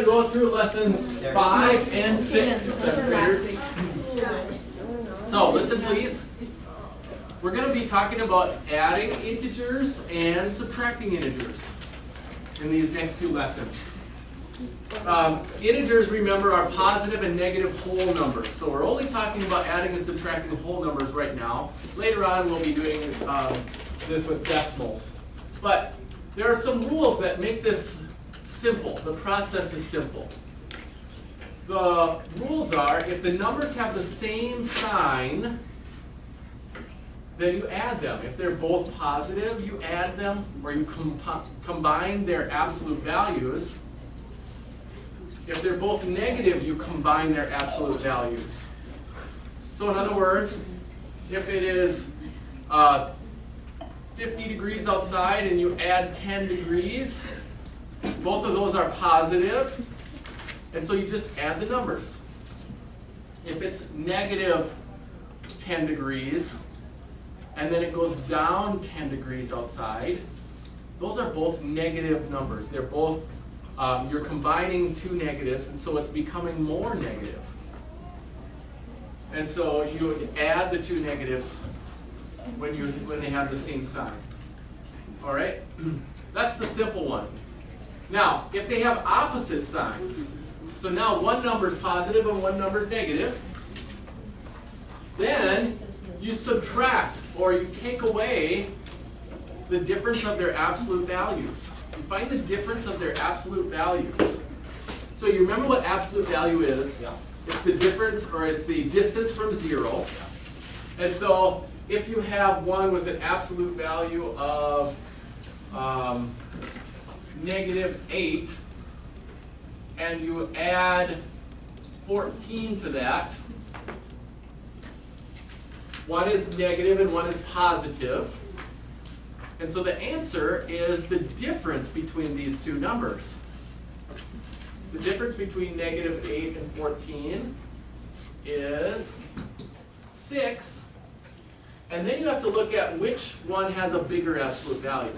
to go through lessons 5 and 6, seventh graders. So listen please. We're going to be talking about adding integers and subtracting integers in these next two lessons. Integers, remember, are positive and negative whole numbers. So we're only talking about adding and subtracting whole numbers right now. Later on we'll be doing this with decimals. But there are some rules that make this simple. The process is simple. The rules are, if the numbers have the same sign, then you add them. If they're both positive, you add them, or you combine their absolute values. If they're both negative, you combine their absolute values. So in other words, if it is 50 degrees outside and you add 10 degrees, both of those are positive, and so you just add the numbers. If it's negative 10 degrees, and then it goes down 10 degrees outside, those are both negative numbers. They're both, you're combining two negatives, and so it's becoming more negative. And so you add the two negatives when they have the same sign. All right? That's the simple one. Now, if they have opposite signs, so now one number is positive and one number is negative, then you subtract, or you take away the difference of their absolute values. You find the difference of their absolute values. So you remember what absolute value is? Yeah. It's the difference, or it's the distance from 0. And so if you have one with an absolute value of -8, and you add 14 to that, one is negative and one is positive. And so the answer is the difference between these two numbers. The difference between -8 and 14 is 6. And then you have to look at which one has a bigger absolute value.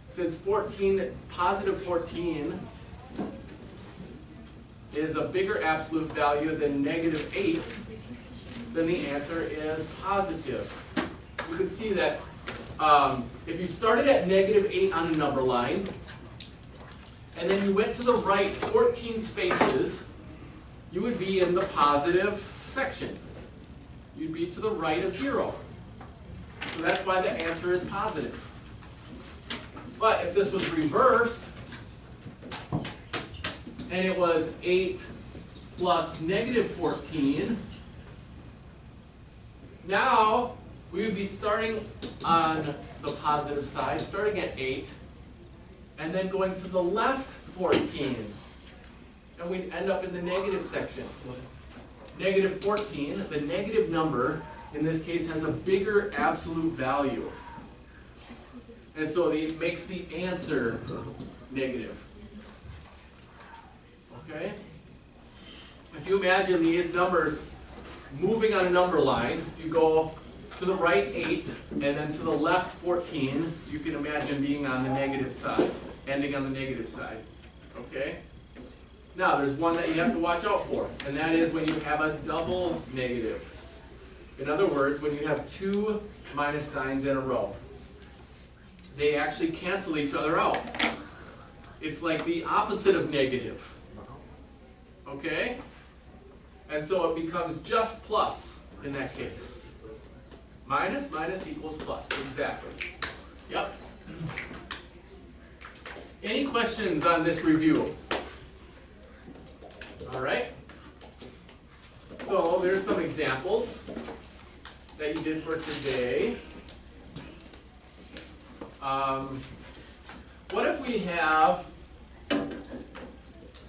Since positive 14 is a bigger absolute value than -8, then the answer is positive. You can see that if you started at -8 on a number line, and then you went to the right 14 spaces, you would be in the positive section. You'd be to the right of 0. So that's why the answer is positive. But if this was reversed, and it was 8 plus -14, now we would be starting on the positive side, starting at 8, and then going to the left 14. And we'd end up in the negative section. -14, the negative number, in this case, has a bigger absolute value. And so it makes the answer negative. Okay? If you imagine these numbers moving on a number line, if you go to the right 8 and then to the left 14, you can imagine being on the negative side, ending on the negative side. Okay? Now, there's one that you have to watch out for, and that is when you have a double negative. In other words, when you have two minus signs in a row. They actually cancel each other out. It's like the opposite of negative. Okay? And so it becomes just plus in that case. Minus equals plus, exactly. Yep. Any questions on this review? All right. So there's some examples that you did for today. What if we have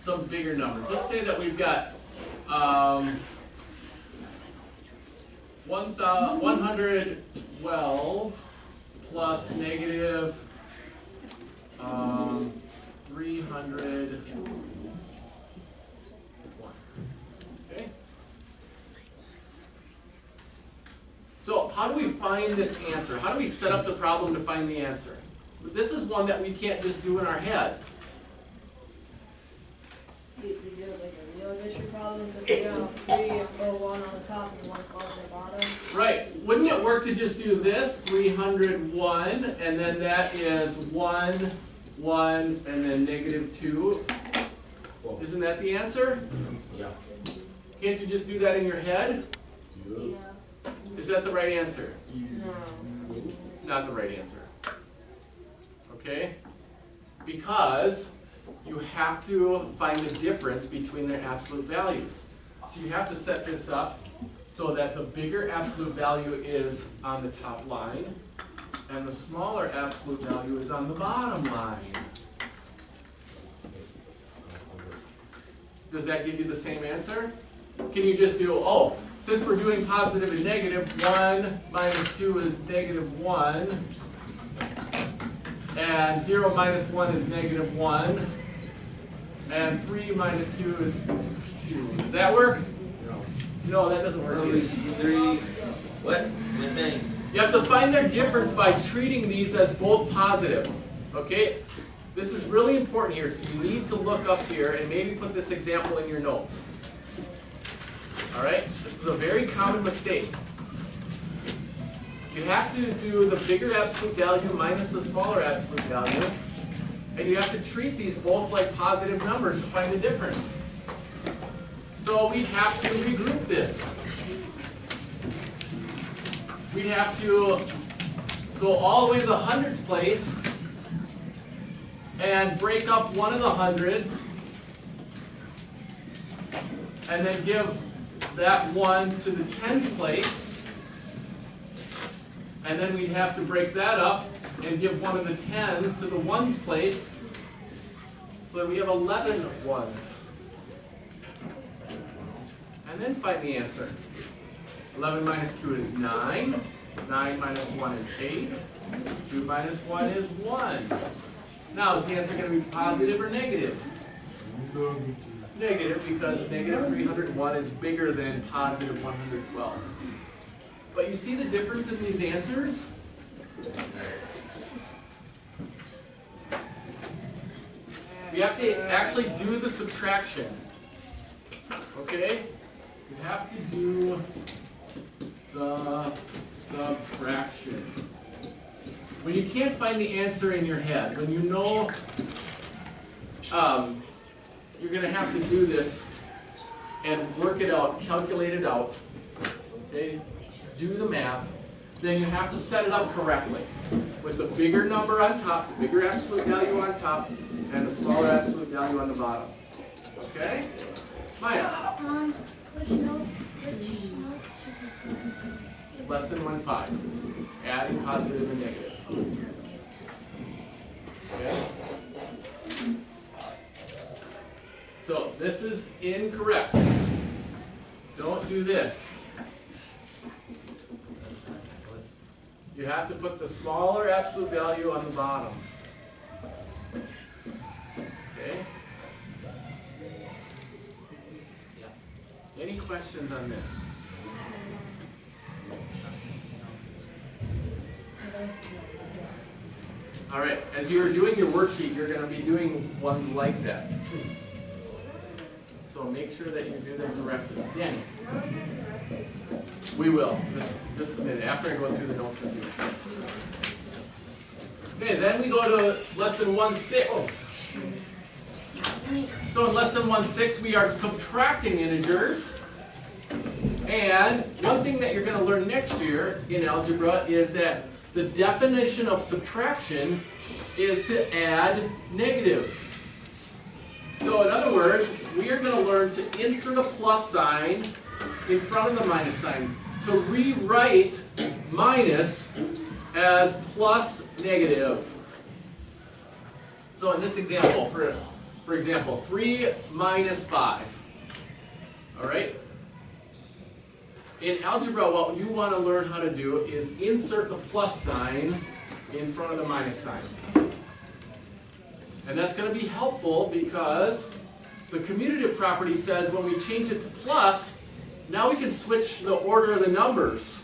some bigger numbers? Let's say that we've got 112 plus -300. Okay. So how do we find this answer? How do we set up the problem to find the answer? This is one that we can't just do in our head. top and 1 above the bottom. Right. Wouldn't it work to just do this? 301, and then that is 1, 1, and then -2. Isn't that the answer? Yeah. Can't you just do that in your head? Yeah. Is that the right answer? No. It's not the right answer. Okay? Because you have to find the difference between their absolute values. So you have to set this up so that the bigger absolute value is on the top line and the smaller absolute value is on the bottom line. Does that give you the same answer? Can you just do, oh, since we're doing positive and negative, 1 minus 2 is -1, and 0 minus 1 is -1, and 3 minus 2 is 2. Does that work? No, that doesn't work either. 3. What am I saying? You have to find their difference by treating these as both positive. Okay? This is really important here, so you need to look up here and maybe put this example in your notes. Alright? This is a very common mistake. You have to do the bigger absolute value minus the smaller absolute value, and you have to treat these both like positive numbers to find the difference. So we have to regroup this. We have to go all the way to the hundreds place and break up one of the hundreds and then give that one to the tens place. And then we'd have to break that up and give one of the tens to the ones place. So we have 11 ones. And then find the answer. 11 minus 2 is 9. 9 minus 1 is 8. 2 minus 1 is 1. Now, is the answer going to be positive or negative? Negative, because negative 301 is bigger than positive 112. But you see the difference in these answers? We have to actually do the subtraction. Okay? You have to do the subtraction. When you can't find the answer in your head, when you know you're going to have to do this and work it out, calculate it out, okay? Do the math, then you have to set it up correctly with the bigger number on top, the bigger absolute value on top, and the smaller absolute value on the bottom. Okay? Maya? Which notes should we put? Less than 1.5. Adding positive and negative. Okay? So this is incorrect. Don't do this. You have to put the smaller absolute value on the bottom. Okay? Any questions on this? All right, as you're doing your worksheet, you're going to be doing ones like that. So make sure that you do them correctly. Danny? We will. Just a minute. After I go through the notes with you. Okay, then we go to lesson 1.6. So in lesson 1.6, we are subtracting integers. And one thing that you're going to learn next year in algebra is that the definition of subtraction is to add negative. So in other words, we are going to learn to insert a plus sign in front of the minus sign, to rewrite minus as plus negative. So in this example, for example, 3 minus 5. All right? In algebra, what you want to learn how to do is insert the plus sign in front of the minus sign. And that's going to be helpful because the commutative property says when we change it to plus, now we can switch the order of the numbers.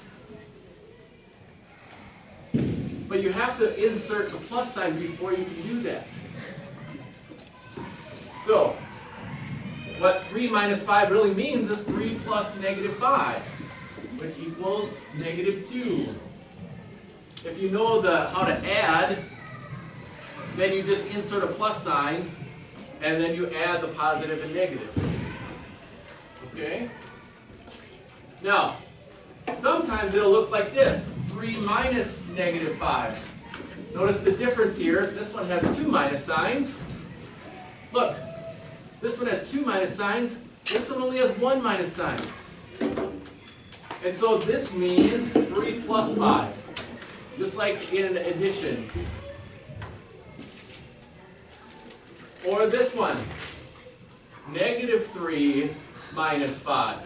But you have to insert the plus sign before you can do that. So, what 3 minus 5 really means is 3 plus negative 5. which equals -2. If you know how to add, then you just insert a plus sign, and then you add the positive and negative. Okay? Now, sometimes it'll look like this, 3 minus -5. Notice the difference here. This one has 2 minus signs. Look, this one has 2 minus signs. This one only has 1 minus sign. And so this means 3 plus 5. Just like in addition. Or this one, -3 minus 5.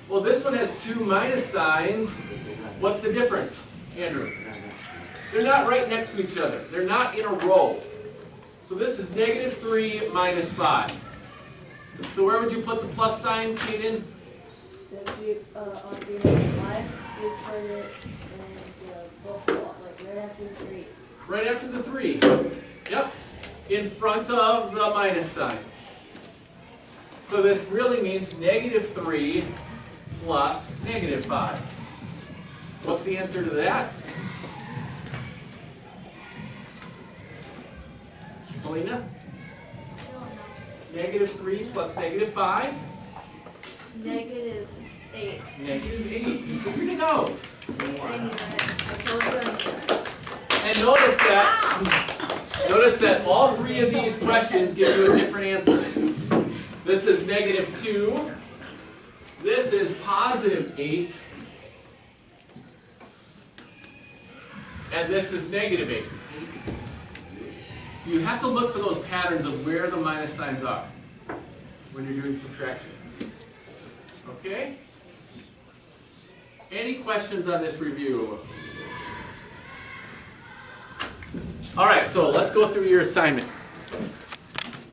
Well, this one has 2 minus signs. What's the difference, Andrew? They're not right next to each other. They're not in a row. So this is -3 minus 5. So where would you put the plus sign, Kaden? On the 5, you put it like right after the 3. Right after the 3. Yep. In front of the minus sign. So this really means -3 plus -5. What's the answer to that? Melina? -3 plus -5? -8. -8. You figured it out. I knew it. I told you I knew it. And notice that all 3 of these questions give you a different answer. This is -2. This is +8. And this is -8. So you have to look for those patterns of where the minus signs are when you're doing subtraction. Okay? Any questions on this review? All right, so let's go through your assignment.